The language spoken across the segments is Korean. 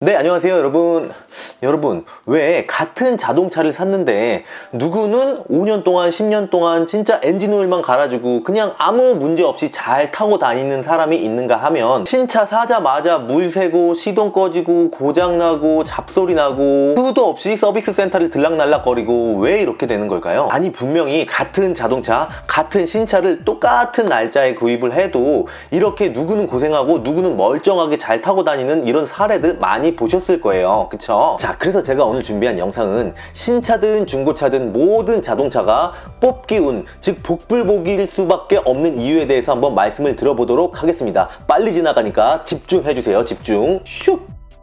네, 안녕하세요, 여러분. 여러분, 왜 같은 자동차를 샀는데 누구는 5년 동안, 10년 동안 진짜 엔진 오일만 갈아주고 그냥 아무 문제 없이 잘 타고 다니는 사람이 있는가 하면 신차 사자마자 물 새고 시동 꺼지고 고장나고 잡소리 나고 수도 없이 서비스 센터를 들락날락거리고 왜 이렇게 되는 걸까요? 아니, 분명히 같은 자동차, 같은 신차를 똑같은 날짜에 구입을 해도 이렇게 누구는 고생하고 누구는 멀쩡하게 잘 타고 다니는 이런 사례들 많이 보셨을 거예요. 그쵸? 자, 그래서 제가 오늘 준비한 영상은 신차든 중고차든 모든 자동차가 뽑기 운, 즉 복불복일 수밖에 없는 이유에 대해서 한번 말씀을 드려보도록 하겠습니다. 빨리 지나가니까 집중해주세요. 집중. 슉!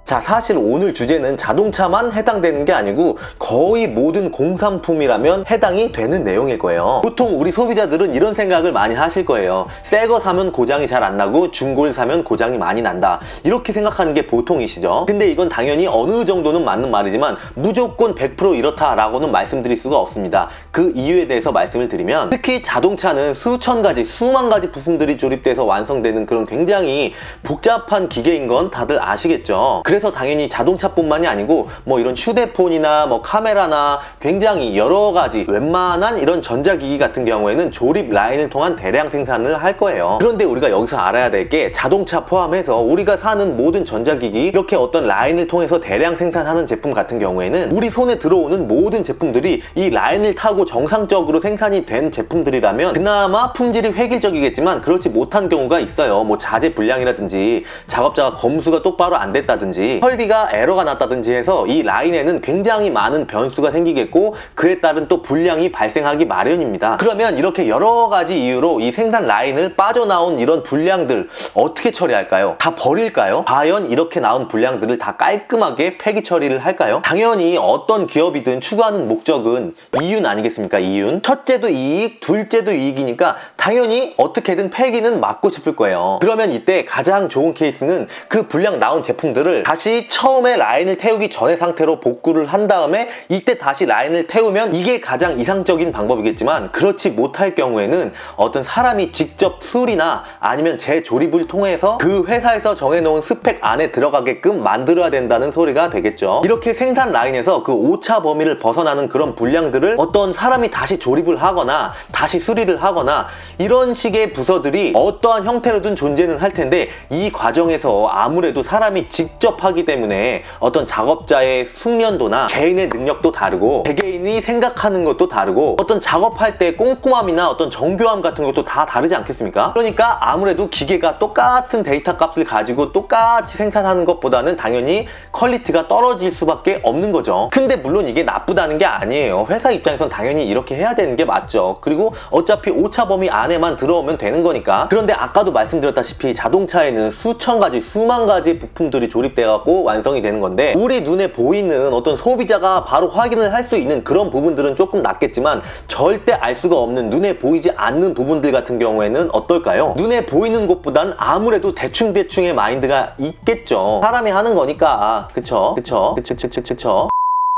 자, 사실 오늘 주제는 자동차만 해당되는 게 아니고 거의 모든 공산품이라면 해당이 되는 내용일 거예요. 보통 우리 소비자들은 이런 생각을 많이 하실 거예요. 새 거 사면 고장이 잘 안 나고 중고를 사면 고장이 많이 난다, 이렇게 생각하는 게 보통이시죠. 근데 이건 당연히 어느 정도는 맞는 말이지만 무조건 100% 이렇다라고는 말씀드릴 수가 없습니다. 그 이유에 대해서 말씀을 드리면, 특히 자동차는 수천 가지, 수만 가지 부품들이 조립돼서 완성되는 그런 굉장히 복잡한 기계인 건 다들 아시겠죠. 그래서 당연히 자동차뿐만이 아니고 뭐 이런 휴대폰이나 뭐 카메라나 굉장히 여러 가지 웬만한 이런 전자기기 같은 경우에는 조립 라인을 통한 대량 생산을 할 거예요. 그런데 우리가 여기서 알아야 될 게, 자동차 포함해서 우리가 사는 모든 전자기기, 이렇게 어떤 라인을 통해서 대량 생산하는 제품 같은 경우에는 우리 손에 들어오는 모든 제품들이 이 라인을 타고 정상적으로 생산이 된 제품들이라면 그나마 품질이 획일적이겠지만 그렇지 못한 경우가 있어요. 뭐 자재 불량이라든지 작업자가 검수가 똑바로 안 됐다든지 설비가 에러가 났다든지 해서 이 라인에는 굉장히 많은 변수가 생기겠고 그에 따른 또 불량이 발생하기 마련입니다. 그러면 이렇게 여러 가지 이유로 이 생산 라인을 빠져나온 이런 불량들 어떻게 처리할까요? 다 버릴까요? 과연 이렇게 나온 불량들을 다 깔끔하게 폐기 처리를 할까요? 당연히 어떤 기업이든 추구하는 목적은 이윤 아니겠습니까? 이윤. 첫째도 이익, 둘째도 이익이니까 당연히 어떻게든 폐기는 막고 싶을 거예요. 그러면 이때 가장 좋은 케이스는 그 불량 나온 제품들을 다시 처음에 라인을 태우기 전의 상태로 복구를 한 다음에 이때 다시 라인을 태우면 이게 가장 이상적인 방법이겠지만, 그렇지 못할 경우에는 어떤 사람이 직접 수리나 아니면 재조립을 통해서 그 회사에서 정해놓은 스펙 안에 들어가게끔 만들어야 된다는 소리가 되겠죠. 이렇게 생산 라인에서 그 오차 범위를 벗어나는 그런 불량들을 어떤 사람이 다시 조립을 하거나 다시 수리를 하거나 이런 식의 부서들이 어떠한 형태로든 존재는 할 텐데, 이 과정에서 아무래도 사람이 직접 하기 때문에 어떤 작업자의 숙련도나 개인의 능력도 다르고 개개인이 생각하는 것도 다르고 어떤 작업할 때 꼼꼼함이나 어떤 정교함 같은 것도 다 다르지 않겠습니까? 그러니까 아무래도 기계가 똑같은 데이터 값을 가지고 똑같이 생산하는 것보다는 당연히 퀄리티가 떨어질 수밖에 없는 거죠. 근데 물론 이게 나쁘다는 게 아니에요. 회사 입장에선 당연히 이렇게 해야 되는 게 맞죠. 그리고 어차피 오차 범위 안에만 들어오면 되는 거니까. 그런데 아까도 말씀드렸다시피 자동차에는 수천 가지, 수만 가지 부품들이 조립되어 갖고 완성이 되는 건데, 우리 눈에 보이는 어떤 소비자가 바로 확인을 할 수 있는 그런 부분들은 조금 낫겠지만 절대 알 수가 없는 눈에 보이지 않는 부분들 같은 경우에는 어떨까요? 눈에 보이는 것보단 아무래도 대충대충의 마인드가 있겠죠. 사람이 하는 거니까. 그쵸?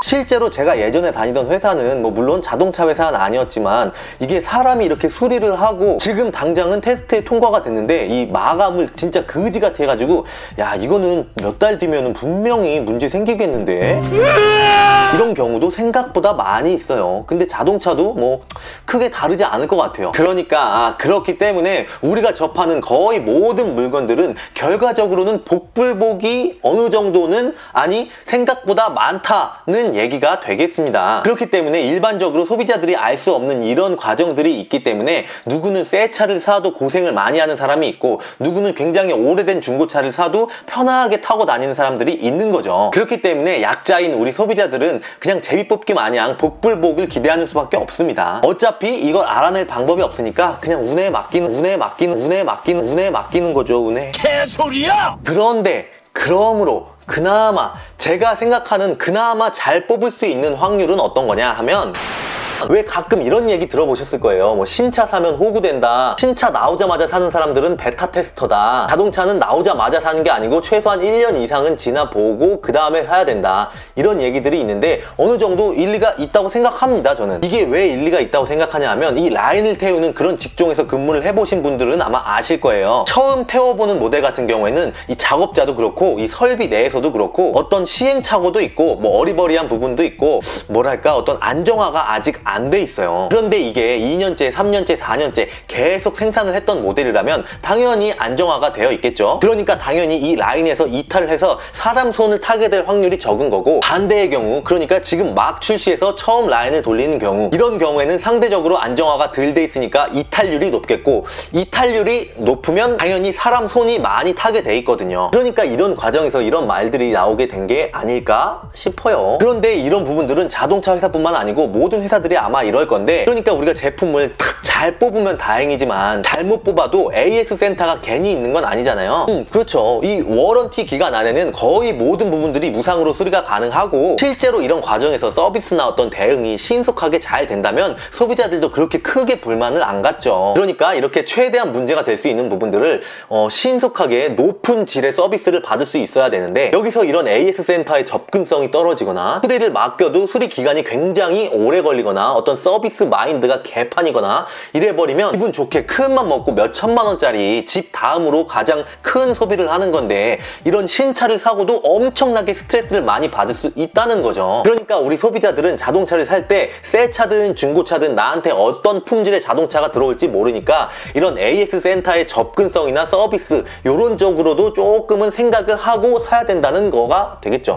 실제로 제가 예전에 다니던 회사는 뭐 물론 자동차 회사는 아니었지만 이게 사람이 이렇게 수리를 하고 지금 당장은 테스트에 통과가 됐는데 이 마감을 진짜 그지같이 해가지고, 야, 이거는 몇 달 뒤면은 분명히 문제 생기겠는데, 이런 경우도 생각보다 많이 있어요. 근데 자동차도 뭐 크게 다르지 않을 것 같아요. 그러니까 그렇기 때문에 우리가 접하는 거의 모든 물건들은 결과적으로는 복불복이 어느 정도는, 아니 생각보다 많다는 얘기가 되겠습니다. 그렇기 때문에 일반적으로 소비자들이 알 수 없는 이런 과정들이 있기 때문에 누구는 새 차를 사도 고생을 많이 하는 사람이 있고 누구는 굉장히 오래된 중고차를 사도 편하게 타고 다니는 사람들이 있는 거죠. 그렇기 때문에 약자인 우리 소비자들은 그냥 제비뽑기 마냥 복불복을 기대하는 수밖에 없습니다. 어차피 이걸 알아낼 방법이 없으니까 그냥 운에 맡기는 거죠. 운에. 개소리야! 그런데 그러므로 그나마 제가 생각하는 그나마 잘 뽑을 수 있는 확률은 어떤 거냐 하면, 왜 가끔 이런 얘기 들어보셨을 거예요. 뭐 신차 사면 호구된다, 신차 나오자마자 사는 사람들은 베타 테스터다, 자동차는 나오자마자 사는 게 아니고 최소한 1년 이상은 지나보고 그 다음에 사야 된다, 이런 얘기들이 있는데 어느 정도 일리가 있다고 생각합니다. 저는 이게 왜 일리가 있다고 생각하냐 하면 이 라인을 태우는 그런 직종에서 근무를 해보신 분들은 아마 아실 거예요. 처음 태워보는 모델 같은 경우에는 이 작업자도 그렇고 이 설비 내에서도 그렇고 어떤 시행착오도 있고 뭐 어리버리한 부분도 있고 뭐랄까 어떤 안정화가 아직 안 돼 있어요. 그런데 이게 2년째, 3년째, 4년째 계속 생산을 했던 모델이라면 당연히 안정화가 되어 있겠죠. 그러니까 당연히 이 라인에서 이탈을 해서 사람 손을 타게 될 확률이 적은 거고, 반대의 경우, 그러니까 지금 막 출시해서 처음 라인을 돌리는 경우, 이런 경우에는 상대적으로 안정화가 덜 돼 있으니까 이탈률이 높겠고, 이탈률이 높으면 당연히 사람 손이 많이 타게 돼 있거든요. 그러니까 이런 과정에서 이런 말들이 나오게 된 게 아닐까 싶어요. 그런데 이런 부분들은 자동차 회사뿐만 아니고 모든 회사들이 아마 이럴 건데, 그러니까 우리가 제품을 딱 잘 뽑으면 다행이지만 잘못 뽑아도 AS 센터가 괜히 있는 건 아니잖아요. 그렇죠. 이 워런티 기간 안에는 거의 모든 부분들이 무상으로 수리가 가능하고, 실제로 이런 과정에서 서비스나 어떤 대응이 신속하게 잘 된다면 소비자들도 그렇게 크게 불만을 안 갖죠. 그러니까 이렇게 최대한 문제가 될 수 있는 부분들을 신속하게 높은 질의 서비스를 받을 수 있어야 되는데, 여기서 이런 AS 센터의 접근성이 떨어지거나 수리를 맡겨도 수리 기간이 굉장히 오래 걸리거나 어떤 서비스 마인드가 개판이거나 이래버리면 기분 좋게 큰 맘 먹고 몇 천만 원짜리 집 다음으로 가장 큰 소비를 하는 건데, 이런 신차를 사고도 엄청나게 스트레스를 많이 받을 수 있다는 거죠. 그러니까 우리 소비자들은 자동차를 살 때 새 차든 중고차든 나한테 어떤 품질의 자동차가 들어올지 모르니까 이런 AS 센터의 접근성이나 서비스 이런 쪽으로도 조금은 생각을 하고 사야 된다는 거가 되겠죠.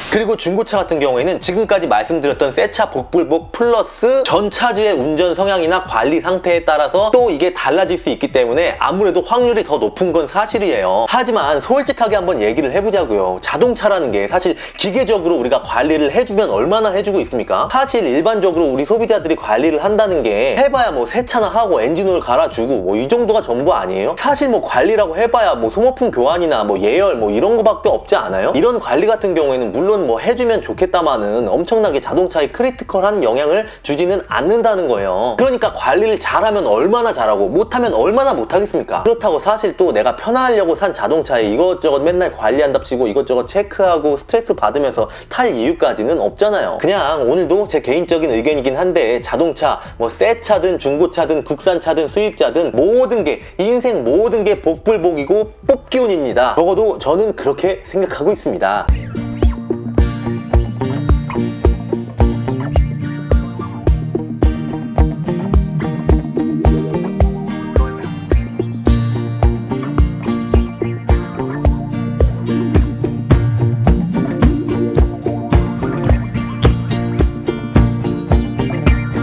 그리고 중고차 같은 경우에는 지금까지 말씀드렸던 새차 복불복 플러스 전 차주의 운전 성향이나 관리 상태에 따라서 또 이게 달라질 수 있기 때문에 아무래도 확률이 더 높은 건 사실이에요. 하지만 솔직하게 한번 얘기를 해보자고요. 자동차라는 게 사실 기계적으로 우리가 관리를 해주면 얼마나 해주고 있습니까? 사실 일반적으로 우리 소비자들이 관리를 한다는 게 해봐야 뭐 세차나 하고 엔진오일 갈아주고 뭐 이 정도가 전부 아니에요? 사실 뭐 관리라고 해봐야 뭐 소모품 교환이나 뭐 예열 뭐 이런 거밖에 없지 않아요? 이런 관리 같은 경우에는 물론 뭐 해주면 좋겠다마는 엄청나게 자동차에 크리티컬한 영향을 주지는 않는다는 거예요. 그러니까 관리를 잘하면 얼마나 잘하고 못하면 얼마나 못하겠습니까? 그렇다고 사실 또 내가 편하려고 산 자동차에 이것저것 맨날 관리한답시고 이것저것 체크하고 스트레스 받으면서 탈 이유까지는 없잖아요. 그냥 오늘도 제 개인적인 의견이긴 한데, 자동차 뭐 새 차든 중고차든 국산차든 수입차든 모든 게, 인생 모든 게 복불복이고 뽑기운입니다. 적어도 저는 그렇게 생각하고 있습니다.